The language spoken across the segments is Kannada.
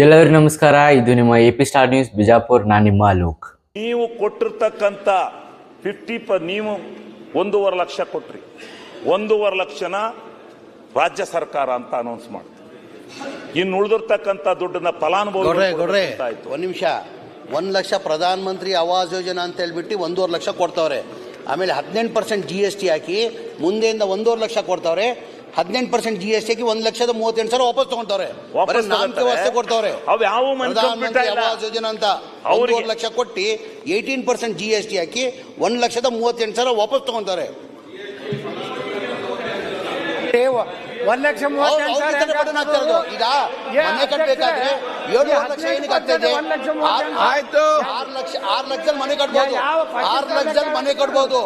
ಎಲ್ಲರಿಗೂ ನಮಸ್ಕಾರ. ಇದು ನಿಮ್ಮ ಎಪಿ ಸ್ಟಾರ್ ನ್ಯೂಸ್ ಬಿಜಾಪುರ್. ನಾನು ನಿಮ್ಮ ಅಲೋಕ್. ನೀವು ಕೊಟ್ಟಿರ್ತಕ್ಕಂಥ ನೀವು 1.5 ಲಕ್ಷ ಕೊಟ್ರಿ. 1.5 ಲಕ್ಷನ ರಾಜ್ಯ ಸರ್ಕಾರ ಅಂತ ಅನೌನ್ಸ್ ಮಾಡ್ತೀವಿ. ಇನ್ನು ಉಳಿದಿರ್ತಕ್ಕಂಥ ದುಡ್ಡನ್ನ ಫಲಾನುಭವಿ ಆಯ್ತು. ಒಂದು ನಿಮಿಷ. 1 ಲಕ್ಷ ಪ್ರಧಾನ ಮಂತ್ರಿ ಆವಾಸ್ ಯೋಜನಾ ಅಂತ ಹೇಳ್ಬಿಟ್ಟು 1.5 ಲಕ್ಷ ಕೊಡ್ತಾವ್ರೆ. ಆಮೇಲೆ 18% GST ಹಾಕಿ ಮುಂದೆಯಿಂದ 1.5 ಲಕ್ಷ ಕೊಡ್ತಾವ್ರೆ. 18% GST ಹಾಕಿ 1,38,000 ವಾಪಸ್ ತಗೊಂತವ್ರೆ. ವ್ಯವಸ್ಥೆ ಕೊಡ್ತಾವ್ರೆ. ಪ್ರಧಾನ ಮಂತ್ರಿ ಆವಾಸ್ ಯೋಜನಾ ಅಂತ 1.5 ಲಕ್ಷ ಕೊಟ್ಟು 18% GST ಹಾಕಿ 1,38,000 ವಾಪಸ್ ತಗೊಂತಾರೆ. 1,38,000 ಈಗ ಮನೆ ಕಟ್ಟಬೇಕಾದ್ರೆ 7 ಲಕ್ಷ ಏನಕ್ಕೆ ಆಗ್ತಾ ಇದೆ? 6 ಲಕ್ಷ ಮನೆ ಕಟ್ಬೋದು. 6 ಲಕ್ಷದಲ್ಲಿ ಮನೆ ಕಟ್ಬೋದು.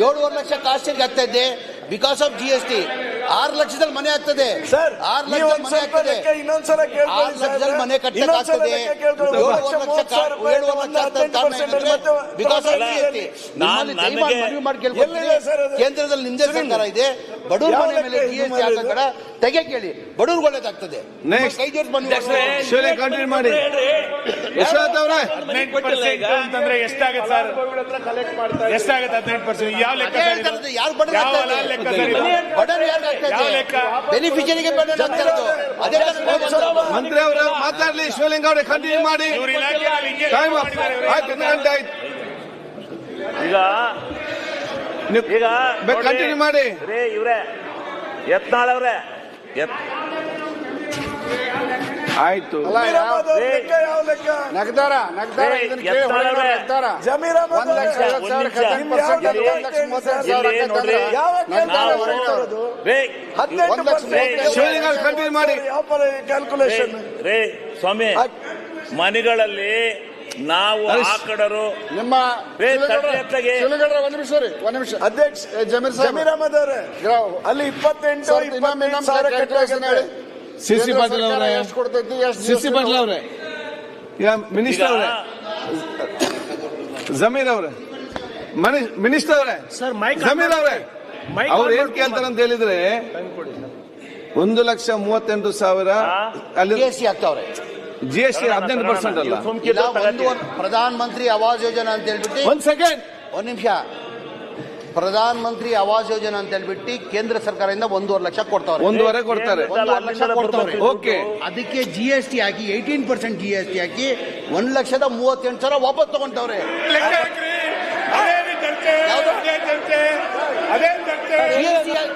7.5 ಲಕ್ಷ ಕಾಸ್ಟಿಗೆ ಆಗ್ತಾ ಇದೆ ಬಿಕಾಸ್ ಆಫ್ GST. 6 ಲಕ್ಷದಲ್ಲಿ ಮನೆ ಆಗ್ತದೆ. 6 ಲಕ್ಷದಲ್ಲಿ ಮನೆ ಆಗ್ತದೆ. 6 ಲಕ್ಷದಲ್ಲಿ ಮನೆ ಕಟ್ಟಬೇಕಾಗ್ತದೆ. 7 ಲಕ್ಷ ಬಿಕಾಸ್ ಆಫ್ GST. ಮನವಿ ಮಾಡಿ ಕೇಳ್ಕೊಳ್ತೀನಿ. ಕೇಂದ್ರದಲ್ಲಿ ನಿಂದೆ ಸರ್ಕಾರ ಇದೆ. ಬಡವ್ರ ಮನೆ ಮೇಲೆ GST ಹಾಕೋ ಕಡೆ ತೆಗೆ ಕೇಳಿ. ಬಡವ್ರಿಗೆ ಒಳ್ಳೇದಾಗ್ತದೆ. ಕೈ ಜೋಡಿಸಿ ಕಂಟಿನ್ಯೂ ಮಾಡಿ. ಅಂತಂದ್ರೆ ಎಷ್ಟಾಗುತ್ತೆ ಸರ್? ಎಷ್ಟಾಗುತ್ತೆ 18%? ಯಾವ ಲೆಕ್ಕ? ಯಾರು ಬಡವ್ರು ಬೆನಿಫಿಷರಿಗೆ ಮಂತ್ರಿ ಅವರು ಮಾತಾಡ್ಲಿ. ಶಿವಲಿಂಗ ಅವರೇ ಕಂಟಿನ್ಯೂ ಮಾಡಿ. ಈಗ ಕಂಟಿನ್ಯೂ ಮಾಡಿ. ಇವ್ರೆ ಯತ್ನಾಳವ್ರೆ ಆಯ್ತು. ಕಂಟಿನ್ಯೂ ಮಾಡಿ. ರೇ ಸ್ವಾಮಿ, ಮನೆಗಳಲ್ಲಿ ನಾವು ಆಕಡರು ನಿಮ್ಮ ಒಂದ್ ನಿಮಿಷ ಅಧ್ಯಕ್ಷ ಜಮೀರ್ ಅಹಮದ್ ಅವರೇ, ಅಲ್ಲಿ 28,000 ಸಿಸಿ ಪಾಟೀಲ್ ಅವರೇ, ಸಿಸಿ ಪಾಟೀಲ್ ಅವರೇ, ಈಗ ಮಿನಿಸ್ಟರ್ ಅವರೇ, ಜಮೀರ್ ಅವರೇ, ಮಿನಿಸ್ಟರ್ ಅವರೇ, ಜಮೀರ್ ಅವರೇ, ಅವ್ರು ಏನ್ ಕೇಳ್ತಾರೆ ಅಂತ ಹೇಳಿದ್ರೆ 1,38,000 ಅಲ್ಲಿ GST ಆಗ್ತಾವ್ರೆ. GST 18% ಅಲ್ಲ. ಪ್ರಧಾನ ಮಂತ್ರಿ ಆವಾಸ್ ಯೋಜನಾ ಅಂತ ಹೇಳ್ಬಿಟ್ಟು ಒಂದ್ ಸೆಕೆಂಡ್, ಒಂದ್ ನಿಮಿಷ. ಪ್ರಧಾನ ಮಂತ್ರಿ ಆವಾಸ್ ಯೋಜನಾ ಅಂತ ಹೇಳ್ಬಿಟ್ಟು ಕೇಂದ್ರ ಸರ್ಕಾರದಿಂದ 1.5 ಲಕ್ಷ ಕೊಡ್ತಾವ್ರೆ. 1.5 ಕೊಡ್ತಾರೆ. 1.5 ಲಕ್ಷ ಕೊಡ್ತಾವ್ರೆ. ಓಕೆ. ಅದಕ್ಕೆ GST ಹಾಕಿ 18% GST ಹಾಕಿ 1,38,000 ವಾಪಸ್ ತಗೊಂತವ್ರೆ.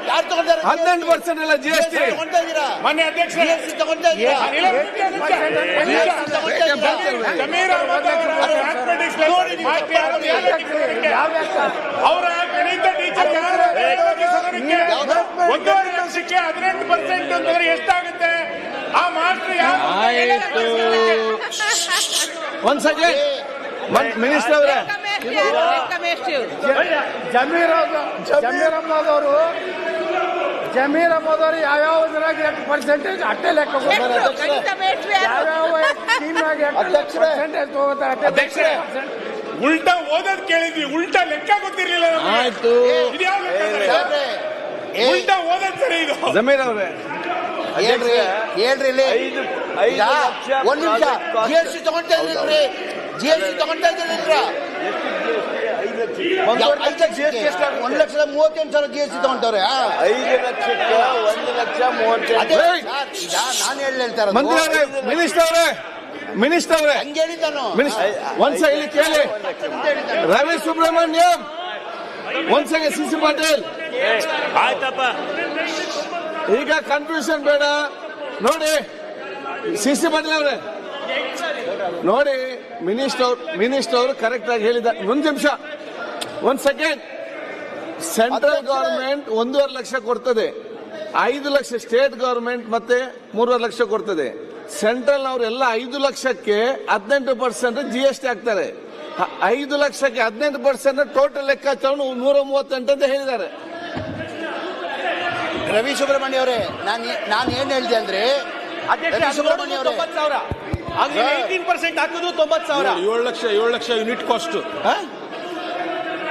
ಯಾರು ತಗೊಂತಾರೆ? 18% ಅಲ್ಲ GST ತಗೊಂತಾ ಇದ್ದೀರಾ? ಮನೆ ಅಧ್ಯಕ್ಷ GST ತಗೊಂತಾ ಇದ್ದೀರಾ? ಅವರ ಗಣಿತ ಟೀಚರ್ 1.5 ಲಕ್ಷಕ್ಕೆ 18% ಅಂತಂದ್ರೆ ಎಷ್ಟಾಗುತ್ತೆ? ಆ ಮಾಸ್ಟರ್ ಆಯ್ತು. ಒಂದ್ ಸೆಕೆಂಡ್ ಮಿನಿಸ್ಟರ್ ಅವರೇ, ಜಮೀರ್ ಅಹಮದ್ ಅವರು ಯಾವ್ಯಾವ ಎಷ್ಟು ಪರ್ಸೆಂಟೇಜ್ ಅಟ್ಟೆ ಲೆಕ್ಕ ಉಲ್ಟಾ ಓದೋದ್ ಕೇಳಿದ್ವಿ, ಉಲ್ಟಾ ಲೆಕ್ಕ ಗೊತ್ತಿರ್ಲಿಲ್ಲ. ಆಯ್ತು. ಉಲ್ಟಾ ಓದೋದ್ ಸರಿ ಇದು. ಜಮೀರ್ ಅವರೇ, ಹೇಳ್ರಿ ಇಲ್ಲಿ. ಒಂದ್ ನಿಮಿಷ. GST ತಗೊಂತಾ ಇದ್ರಿ, GST ತಗೊಂತಾ ಇದ್ರಿ. 1,38,000 GST ತಗೊಂತವ್ರೆ. 5 ಲಕ್ಷಕ್ಕೆ 1,38,000. ಈಗ ನಾನು ಹೇಳ್ತಾರೆ ಮಂತ್ರಿ ಅವರೇ, ಮಿನಿಸ್ಟರ್ ಅವರೇ, ಹಂಗೆ ಹೇಳಿದ್ದಾನು. ಒಂದ್ ಸೆಕೆಂಡ್ ಕೇಳಿ. ರವಿ ಸುಬ್ರಹ್ಮಣ್ಯಂ, ಒಂದ್ ಸೆಕೆಂಡ್. ಸಿಸಿ ಪಾಟೀಲ್, ಆಯ್ತಪ್ಪ. ಈಗ ಕನ್ಫ್ಯೂಷನ್ ಬೇಡ ನೋಡಿ. ಸಿಸಿ ಪಾಟೀಲ್ ಅವರೇ ನೋಡಿ, ಮಿನಿಸ್ಟರ್ ಅವರು ಕರೆಕ್ಟ್ ಆಗಿ ಹೇಳಿದ. ಒಂದ್ ನಿಮಿಷ, ಒಂದ್ ಸೆಕೆಂಡ್. ಸೆಂಟ್ರಲ್ ಗವರ್ಮೆಂಟ್ 1.5 ಲಕ್ಷ ಕೊಡ್ತದೆ, 5 ಲಕ್ಷ ಸ್ಟೇಟ್ ಗವರ್ಮೆಂಟ್ ಮತ್ತೆ 3.5 ಲಕ್ಷ ಕೊಡ್ತದೆ. ಸೆಂಟ್ರಲ್ ನವರೆಲ್ಲ 5 ಲಕ್ಷಕ್ಕೆ 18% GST ಹಾಕ್ತಾರೆ. 5 ಲಕ್ಷಕ್ಕೆ 18% ಟೋಟಲ್ ಲೆಕ್ಕಾಚಾರ 138 ಅಂತ ಹೇಳಿದ್ದಾರೆ. ರವಿ ಸುಬ್ರಹ್ಮಣ್ಯ ಅವರೇ, ನಾನು ಏನ್ ಹೇಳಿದೆ ಅಂದ್ರೆ, ರವಿ ಸುಬ್ರಹ್ಮಣ್ಯ ಅವರೇ, 18% ಹಾಕಿದ್ರು 90,000. 7 ಲಕ್ಷ ಯೂನಿಟ್ ಕಾಸ್ಟ್.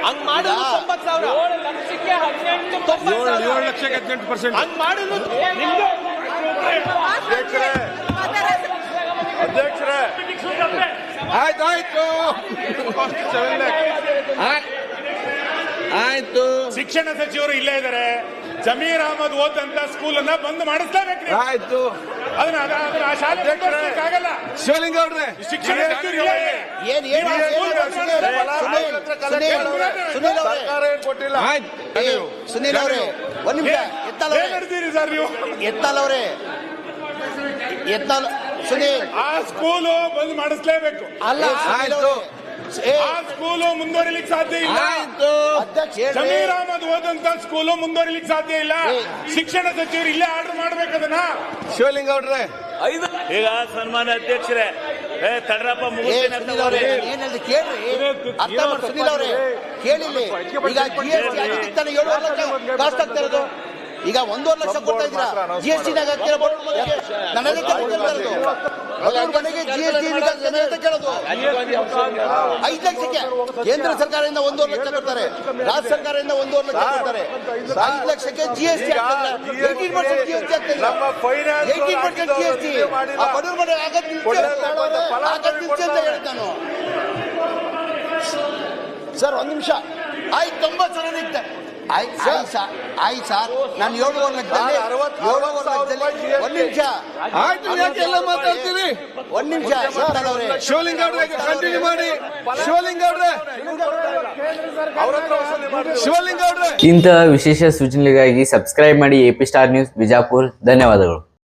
ಹಂಗ್ ಮಾಡಿದ್ರು 90,000. 7 ಲಕ್ಷಕ್ಕೆ 18%. ಹಂಗ್ ಮಾಡಿದ್ರು ಅಧ್ಯಕ್ಷರೇ ಆಯ್ತು ಆಯ್ತು ಶಿಕ್ಷಣ ಸಚಿವರು ಇಲ್ಲೇ ಇದ್ದಾರೆ. ಜಮೀರ್ ಅಹಮದ್ ಓದಂತ ಸ್ಕೂಲ್ ಅನ್ನ ಬಂದ್ ಮಾಡಿಸ್ಲೇಬೇಕ್ರಿ. ಆಯ್ತು ಅದನ್ನ ಆ ಶಾಲೆ ಆಗಲ್ಲ. ಶಿವಲಿಂಗ ಅವ್ರೆ ಶಿಕ್ಷಣ ಸಚಿವರು ಇಲ್ಲೇ ಇದೆ. ಕೊಟ್ಟಿಲ್ಲ. ಸುನೀಲ್ ಅವರೇ ಒಂದ್ ನಿಮಿಷ. ಏನ್ ನಡೆದಿರಿ ಸರ್ ನೀವು? ಎತ್ತಾಲ್ ಅವರೇ ಸುನೀಲ್ ಆ ಸ್ಕೂಲು ಬಂದ್ ಮಾಡಿಸ್ಲೇಬೇಕು. ಅಲ್ಲ ಆಯ್ತು ಆ ಸ್ಕೂಲು ಮುಂದುವರಿಲಿಕ್ಕೆ ಸಾಧ್ಯ ಇಲ್ಲ. ಆಯ್ತು ಜಮೀರ್ ಅಹಮದ್ ಓದಂತ ಸ್ಕೂಲು ಮುಂದುವರಿಲಿಕ್ಕೆ ಸಾಧ್ಯ ಇಲ್ಲ. ಶಿಕ್ಷಣ ಸಚಿವರು ಇಲ್ಲೇ ಆರ್ಡರ್ ಮಾಡ್ಬೇಕದನ್ನ. ಶಿವಲಿಂಗ ಅವ್ರೆ ಈಗ ಸನ್ಮಾನ್ಯ ಅಧ್ಯಕ್ಷರೇ ತಡ್ರಪ್ಪ ಸುನೀಲ್ ಅವರೇ ಏನಿದೆ ಕೇಳ್ರಿ. ಅರ್ಥ ಮಾಡಿ ಸುನೀಲ್ ಅವರೇ ಕೇಳಿಲ್ಲ. ಈಗ GST ಆಗಿದ್ದಕ್ಕೆ ತಾನೇ 7 ಲಕ್ಷ ಕಾಸ್ಟ್ ಆಗ್ತಾ ಇರೋದು. ಈಗ 1.5 ಲಕ್ಷ ಕೊಡ್ತಾ ಇದ್ದೀರಾ GST ನಾಗ ಹಾಕ್ತೀರಾ ಬಡವ್ರ ಮನೆಗೆ. ನನಗೆ ಬಡವ್ರ ಮನೆಗೆ GST ಕೇಳೋದು 5 ಲಕ್ಷಕ್ಕೆ ಕೇಂದ್ರ ಸರ್ಕಾರದಿಂದ 1.5 ಲಕ್ಷ ಕೊಡ್ತಾರೆ, ರಾಜ್ಯ ಸರ್ಕಾರದಿಂದ 1.5 ಲಕ್ಷ ಕೊಡ್ತಾರೆ. 5 ಲಕ್ಷಕ್ಕೆ GST 18% GST ಆಗ್ತದೆ. 18% GST ಆ ಬಡವ್ರ ಮನೆ ಆಗದ್ ನಿಲ್ಸಿ ಅಂತ ಹೇಳಿದ್ ನಾನು. ಸರ್ ಒಂದ್ ನಿಮಿಷ ಆಯ್ತು. 90 ಜನ ನಿಂತೆ ಆಯ್ತು ಸರ್. ನಾನು 7.5 ಲಕ್ಷದಲ್ಲಿ ಒಂದ್ ನಿಮಿಷ ಆಯ್ತು. ಯಾಕೆಲ್ಲ ಮಾತಾಡ್ತೀರಿ? ಒಂದ್ ನಿಮಿಷ. ಶಿವಲಿಂಗ ಅವ್ರೆ ಕಂಟಿನ್ಯೂ ಮಾಡಿ. ಶಿವಲಿಂಗ ಅವ್ರೆ ಇಂತಹ ವಿಶೇಷ ಸೂಚನೆಗಳಿಗಾಗಿ ಸಬ್ಸ್ಕ್ರೈಬ್ ಮಾಡಿ AP ಸ್ಟಾರ್ ನ್ಯೂಸ್ ಬಿಜಾಪುರ್. ಧನ್ಯವಾದಗಳು.